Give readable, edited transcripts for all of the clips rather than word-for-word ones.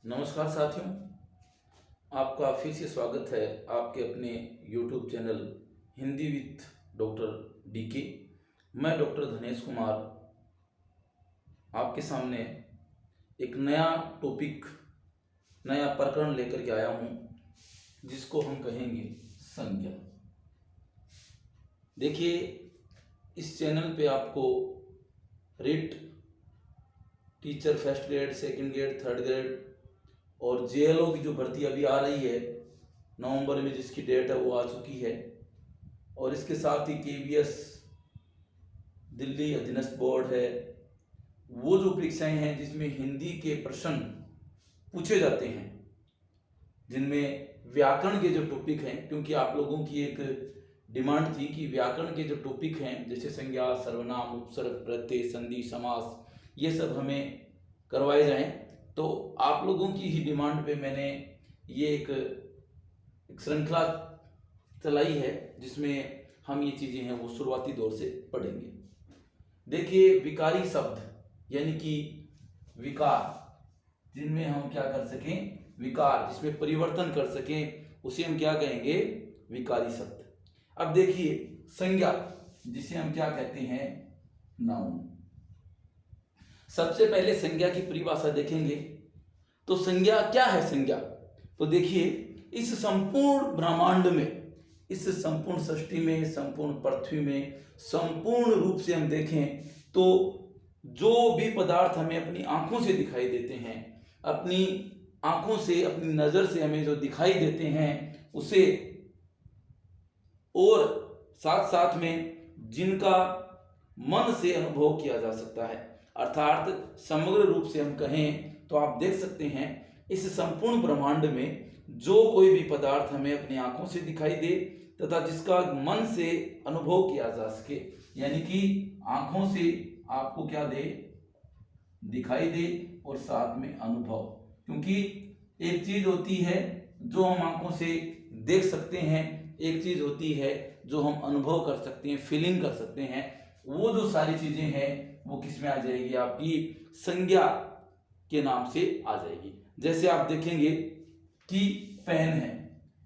नमस्कार साथियों, आपका फिर से स्वागत है आपके अपने YouTube channel Hindi with doctor DK. मैं डॉक्टर धनेश कुमार आपके सामने एक नया टॉपिक, नया प्रकरण लेकर के आया हूँ, जिसको हम कहेंगे संज्ञा। देखिए, इस चैनल पे आपको writ, teacher first grade, second grade, third grade और जेएलओ की जो भर्ती अभी आ रही है नवंबर में, जिसकी डेट है वो आ चुकी है, और इसके साथ ही केवीएस दिल्ली अधीनस्थ बोर्ड है, वो जो परीक्षाएं हैं जिसमें हिंदी के प्रश्न पूछे जाते हैं, जिनमें व्याकरण के जो टॉपिक हैं, क्योंकि आप लोगों की एक डिमांड थी कि व्याकरण के जो टॉपिक हैं जैसे संज्ञा, सर्वनाम, उपसर्ग, प्रत्यय, संधि, समास, ये सब हमें करवाए जाएं। तो आप लोगों की ही डिमांड पे मैंने ये एक श्रृंखला चलाई है, जिसमें हम ये चीज़ें हैं वो शुरुआती दौर से पढ़ेंगे। देखिए, विकारी शब्द यानी कि विकार, जिनमें हम क्या कर सकें, विकार, जिसमें परिवर्तन कर सकें, उसे हम क्या कहेंगे, विकारी शब्द। अब देखिए, संज्ञा, जिसे हम क्या कहते हैं, नाउन। सबसे पहले संज्ञा की परिभाषा देखेंगे तो संज्ञा क्या है। संज्ञा तो देखिए, इस संपूर्ण ब्रह्मांड में, इस संपूर्ण सृष्टि में, संपूर्ण पृथ्वी में, संपूर्ण रूप से हम देखें तो जो भी पदार्थ हमें अपनी आंखों से दिखाई देते हैं, अपनी आंखों से, अपनी नजर से हमें जो दिखाई देते हैं, उसे, और साथ साथ में जिनका मन से अनुभव किया जा सकता है, अर्थात समग्र रूप से हम कहें तो आप देख सकते हैं इस संपूर्ण ब्रह्मांड में जो कोई भी पदार्थ हमें अपनी आंखों से दिखाई दे तथा जिसका मन से अनुभव किया जा सके, यानी कि आंखों से आपको क्या दे, दिखाई दे, और साथ में अनुभव। क्योंकि एक चीज होती है जो हम आंखों से देख सकते हैं, एक चीज होती है जो हम अनुभव कर सकते हैं, फीलिंग कर सकते हैं। वो जो सारी चीजें हैं वो किस में आ जाएगी, आपकी संज्ञा के नाम से आ जाएगी। जैसे आप देखेंगे कि पेन है,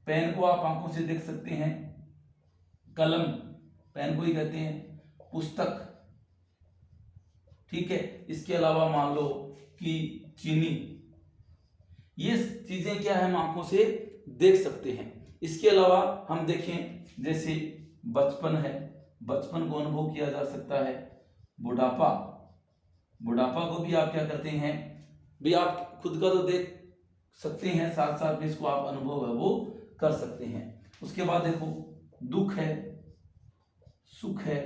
पेन को आप आंखों से देख सकते हैं, कलम, पेन को ही कहते हैं, पुस्तक, ठीक है। इसके अलावा मान लो कि चीनी, ये चीजें क्या है, हम आंखों से देख सकते हैं। इसके अलावा हम देखें जैसे बचपन है, बचपन को अनुभव किया जा सकता है। बुढ़ापा, बुढ़ापा को भी आप क्या करते हैं, भी आप खुद का तो देख सकते हैं, साथ साथ में इसको आप अनुभव है वो कर सकते हैं। उसके बाद देखो, दुख है, सुख है,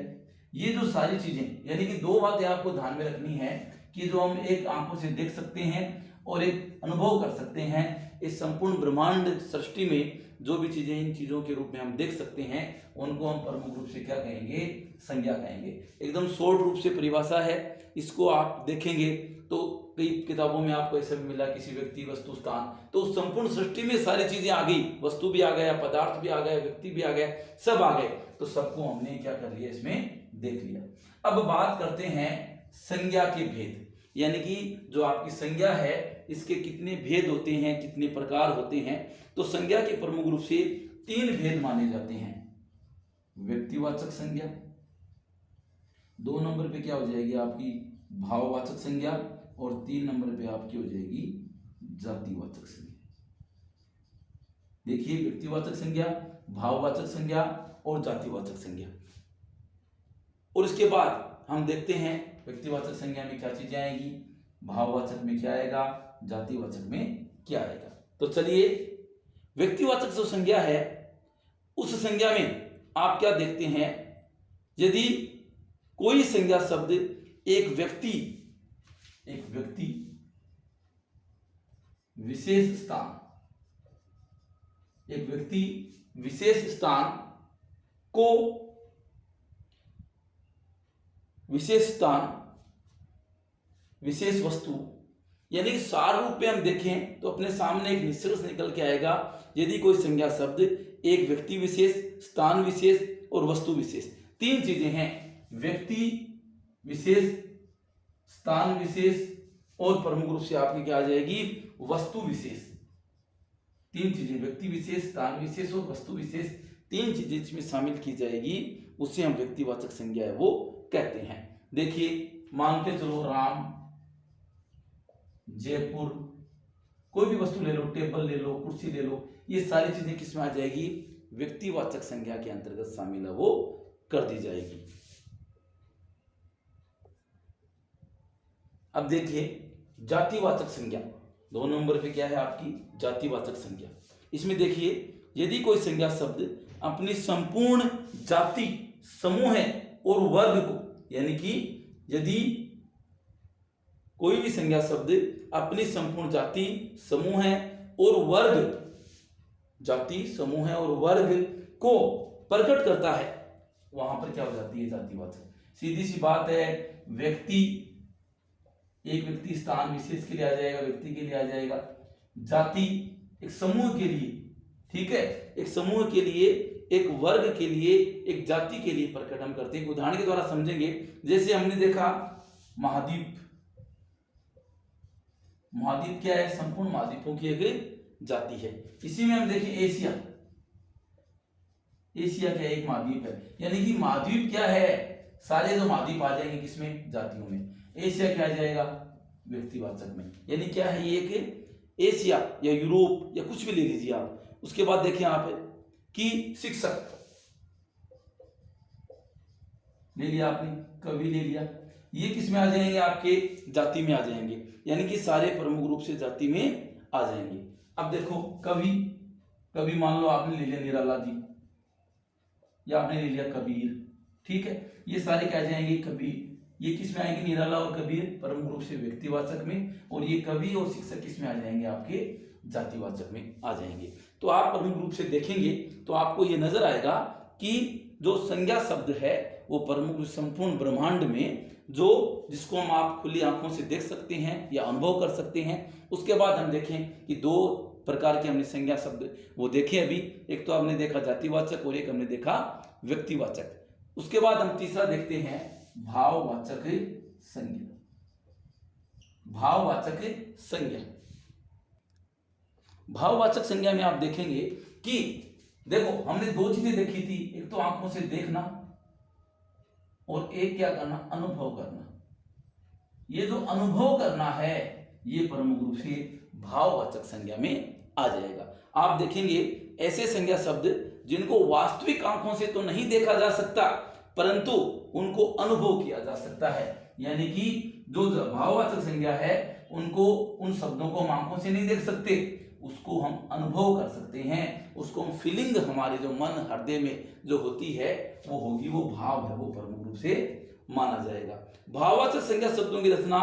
ये जो सारी चीजें, यानी कि दो बातें आपको ध्यान में रखनी है कि जो हम एक आंखों से देख सकते हैं और एक अनुभव कर सकते हैं, इस संपूर्ण ब्रह्मांड सृष्टि में जो भी चीजें इन चीजों के रूप में हम देख सकते हैं, उनको हम प्रमुख रूप से क्या कहेंगे, संज्ञा कहेंगे। एकदम शॉर्ट रूप से परिभाषा है, इसको आप देखेंगे तो कई किताबों में आपको ऐसा भी मिला, किसी व्यक्ति, वस्तु, स्थान, तो उस संपूर्ण सृष्टि में सारी चीजें आ गई, वस्तु भी आ गया, पदार्थ भी आ गया, व्यक्ति भी आ गया, सब आ गए, तो सबको हमने क्या कर लिया, इसमें देख लिया। अब बात करते हैं संज्ञा के भेद, यानी कि जो आपकी संज्ञा है इसके कितने भेद होते हैं, कितने प्रकार होते हैं। तो संज्ञा के प्रमुख रूप से 3 भेद माने जाते हैं। व्यक्तिवाचक संज्ञा, 2 नंबर पे क्या हो जाएगी आपकी, भाववाचक संज्ञा, और 3 नंबर पे आपकी हो जाएगी जातिवाचक संज्ञा। देखिए, व्यक्तिवाचक संज्ञा, भाववाचक संज्ञा और जातिवाचक संज्ञा। और इसके बाद हम देखते हैं व्यक्तिवाचक संज्ञा में क्या चीजें आएगी, भाववाचक में क्या आएगा, जातिवाचक में क्या आएगा। तो चलिए, व्यक्तिवाचक जो संज्ञा है, उस संज्ञा में आप क्या देखते हैं, यदि कोई संज्ञा शब्द एक व्यक्ति विशेष स्थान, एक व्यक्ति विशेष स्थान को, विशेष वस्तु, यानी कि सार रूप में हम देखें तो अपने सामने एक निष्कर्ष निकल के आएगा, यदि कोई संज्ञा शब्द एक व्यक्ति विशेष, स्थान विशेष और वस्तु विशेष, 3 चीजें हैं, व्यक्ति विशेष, स्थान विशेष और प्रमुख रूप से आपकी क्या आ जाएगी, वस्तु विशेष। तीन चीजें, व्यक्ति विशेष, स्थान विशेष और वस्तु विशेष, तीन चीजें इसमें शामिल की जाएगी, उसे हम व्यक्तिवाचक संज्ञा है वो कहते हैं। देखिए मान के चलो राम, जयपुर, कोई भी वस्तु ले लो, टेबल ले लो, कुर्सी ले लो, ये सारी चीजें किसमें आ जाएगी, व्यक्तिवाचक संज्ञा के अंतर्गत शामिल है वो कर दी जाएगी। अब देखिए जातिवाचक संज्ञा, 2 नंबर पे क्या है आपकी, जातिवाचक संज्ञा। इसमें देखिए यदि कोई संज्ञा शब्द अपनी संपूर्ण जाति, समूह और वर्ग को, यानी कि यदि कोई भी संज्ञा शब्द अपनी संपूर्ण जाति, समूह और वर्ग, जाति, समूह और वर्ग को प्रकट करता है, वहां पर क्या हो जाती है, जातिवाचक। सीधी सी बात है, व्यक्ति, एक व्यक्ति स्थान विशेष के लिए आ जाएगा, व्यक्ति के लिए आ जाएगा। जाति एक समूह के लिए, ठीक है, एक समूह के लिए, एक वर्ग के लिए, एक जाति के लिए प्रकट हम करते हैं। उदाहरण के द्वारा समझेंगे, जैसे हमने देखा महाद्वीप, महाद्वीप क्या है, संपूर्ण महाद्वीपों की एक जाति है। इसी में हम देखें एशिया, एशिया क्या एक महाद्वीप है, यानी कि महाद्वीप क्या है, सारे जो महाद्वीप आ जाएंगे किसमें, जातियों में। एशिया क्या आ जाएगा, व्यक्तिवाचक में, यानी क्या है ये कि एशिया या यूरोप या कुछ भी ले लीजिए आप। उसके बाद देखिए यहाँ पे कि शिक्षक ले लिया आपने, कवि ले लिया, ये किस में आ जाएंगे, आपके जाति में आ जाएंगे, यानी कि सारे प्रमुख रूप से जाति में आ जाएंगे। अब देखो कवि, कवि मान लो आपने ले लिया निराला जी, या आपने ले लिया कबीर, ठीक है, ये सारे क्या जाएंगे, कबीर, ये किस में आएंगे, निराला और कबीर प्रमुख रूप से व्यक्तिवाचक में, और ये कवि और शिक्षक किस में आ जाएंगे, आपके जातिवाचक में आ जाएंगे। तो आप प्रमुख रूप से देखेंगे तो आपको ये नजर आएगा कि जो संज्ञा शब्द है वो प्रमुख संपूर्ण ब्रह्मांड में, जो जिसको हम आप खुली आंखों से देख सकते हैं या अनुभव कर सकते हैं। उसके बाद हम देखें कि 2 प्रकार के हमने संज्ञा शब्द वो देखे अभी, एक तो हमने देखा जातिवाचक और एक हमने देखा व्यक्तिवाचक। उसके बाद हम तीसरा देखते हैं भाववाचक संज्ञा, भाववाचक संज्ञा। भाववाचक संज्ञा में आप देखेंगे कि देखो हमने 2 चीजें देखी थी, एक तो आंखों से देखना और एक क्या करना, अनुभव करना। ये जो अनुभव करना है ये प्रमुख रूप से भाववाचक संज्ञा में आ जाएगा। आप देखेंगे ऐसे संज्ञा शब्द जिनको वास्तविक आंखों से तो नहीं देखा जा सकता परंतु उनको अनुभव किया जा सकता है, यानी कि जो भाववाचक संज्ञा है उनको, उन शब्दों को हम आंखों से नहीं देख सकते, उसको हम अनुभव कर सकते हैं, उसको हम फीलिंग हमारे जो मन हृदय में जो होती है वो होगी, वो भाव है, वो प्रमुख रूप से माना जाएगा। भाववाचक संज्ञा शब्दों की रचना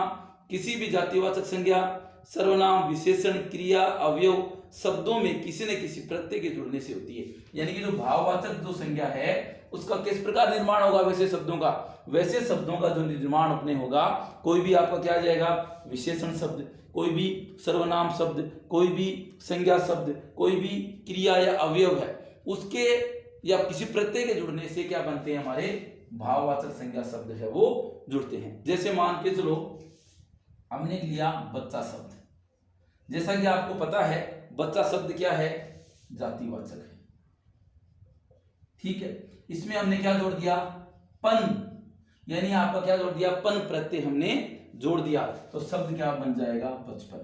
किसी भी जातिवाचक संज्ञा, सर्वनाम, विशेषण, क्रिया, अवयव शब्दों में किसी न किसी प्रत्यय के जुड़ने से होती है। यानी कि जो भाववाचक जो संज्ञा है उसका किस प्रकार निर्माण होगा, वैसे शब्दों का, वैसे शब्दों का जो निर्माण अपने होगा, कोई भी आपका क्या आ जाएगा, विशेषण शब्द, कोई भी सर्वनाम शब्द, कोई भी संज्ञा शब्द, कोई भी क्रिया या अवयव है उसके या किसी प्रत्यय के जुड़ने से क्या बनते हैं, हमारे भाववाचक संज्ञा शब्द है वो जुड़ते हैं। जैसे मान के चलो हमने लिया बच्चा शब्द, जैसा कि आपको पता है बच्चा शब्द क्या है, जातिवाचक है, ठीक है। इसमें हमने क्या जोड़ दिया, पन, यानी आपका क्या जोड़ दिया, पन प्रत्यय हमने जोड़ दिया, तो शब्द क्या बन जाएगा, बचपन।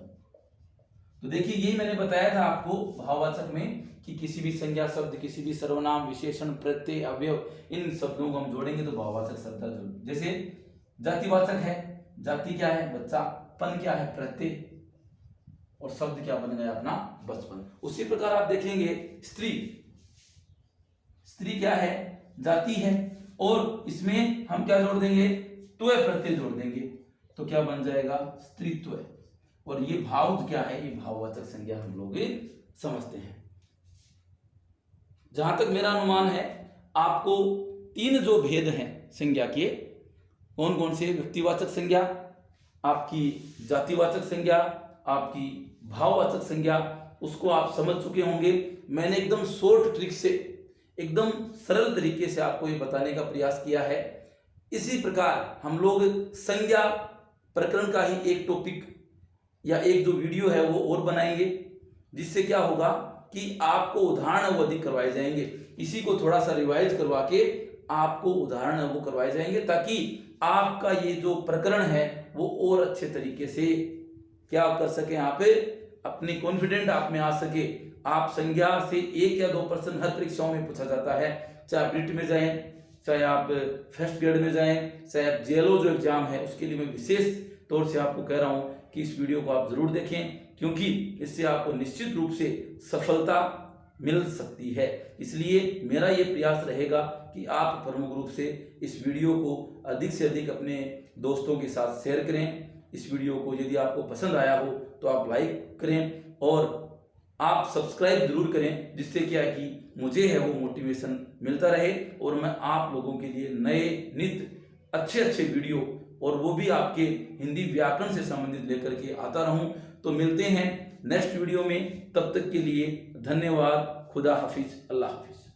तो देखिए यही मैंने बताया था आपको भाववाचक में कि किसी भी संज्ञा शब्द, किसी भी सर्वनाम, विशेषण, प्रत्यय, अवयव, इन शब्दों को हम जोड़ेंगे तो भाववाचक शब्द जोड़। जैसे जातिवाचक है, जाति क्या है, बच्चा, पन क्या है, प्रत्यय, और शब्द क्या बन गया अपना, बचपन। उसी प्रकार आप देखेंगे स्त्री, स्त्री क्या है, जाति है, और इसमें हम क्या जोड़ देंगे, त्वय प्रत्यय जोड़ देंगे तो क्या बन जाएगा, स्त्रीत्व। और ये भाव क्या है, ये भाववाचक संज्ञा हम लोग समझते हैं। जहां तक मेरा अनुमान है आपको 3 जो भेद हैं संज्ञा के, कौन कौन से, व्यक्तिवाचक संज्ञा, आपकी जातिवाचक संज्ञा, आपकी भाववाचक संज्ञा, उसको आप समझ चुके होंगे। मैंने एकदम शॉर्ट ट्रिक से, एकदम सरल तरीके से आपको ये बताने का प्रयास किया है। इसी प्रकार हम लोग संज्ञा प्रकरण का ही एक टॉपिक या एक जो वीडियो है वो और बनाएंगे, जिससे क्या होगा कि आपको उदाहरण वो अधिक करवाए जाएंगे। इसी को थोड़ा सा रिवाइज करवा के आपको उदाहरण वो करवाए जाएंगे, ताकि आपका ये जो प्रकरण है वो और अच्छे तरीके से क्या कर सके, आप अपनी कॉन्फिडेंट आप में आ सके। आप संज्ञा से 1 या 2 प्रश्न हर परीक्षाओं में पूछा जाता है, चाहे आप रिट में जाएं, चाहे आप फर्स्ट ग्रेड में जाएं, चाहे आप जेएलओ जो एग्जाम है उसके लिए मैं विशेष तौर से आपको कह रहा हूं कि इस वीडियो को आप जरूर देखें, क्योंकि इससे आपको निश्चित रूप से सफलता मिल सकती है। इसलिए मेरा ये प्रयास रहेगा कि आप प्रमुख रूप से इस वीडियो को अधिक से अधिक अपने दोस्तों के साथ शेयर करें। इस वीडियो को यदि आपको पसंद आया हो तो आप लाइक करें और आप सब्सक्राइब जरूर करें, जिससे क्या है कि मुझे है वो मोटिवेशन मिलता रहे और मैं आप लोगों के लिए नए नित्य अच्छे वीडियो और वो भी आपके हिंदी व्याकरण से संबंधित लेकर के आता रहूं। तो मिलते हैं नेक्स्ट वीडियो में, तब तक के लिए धन्यवाद। खुदा हाफिज, अल्लाह हाफिज।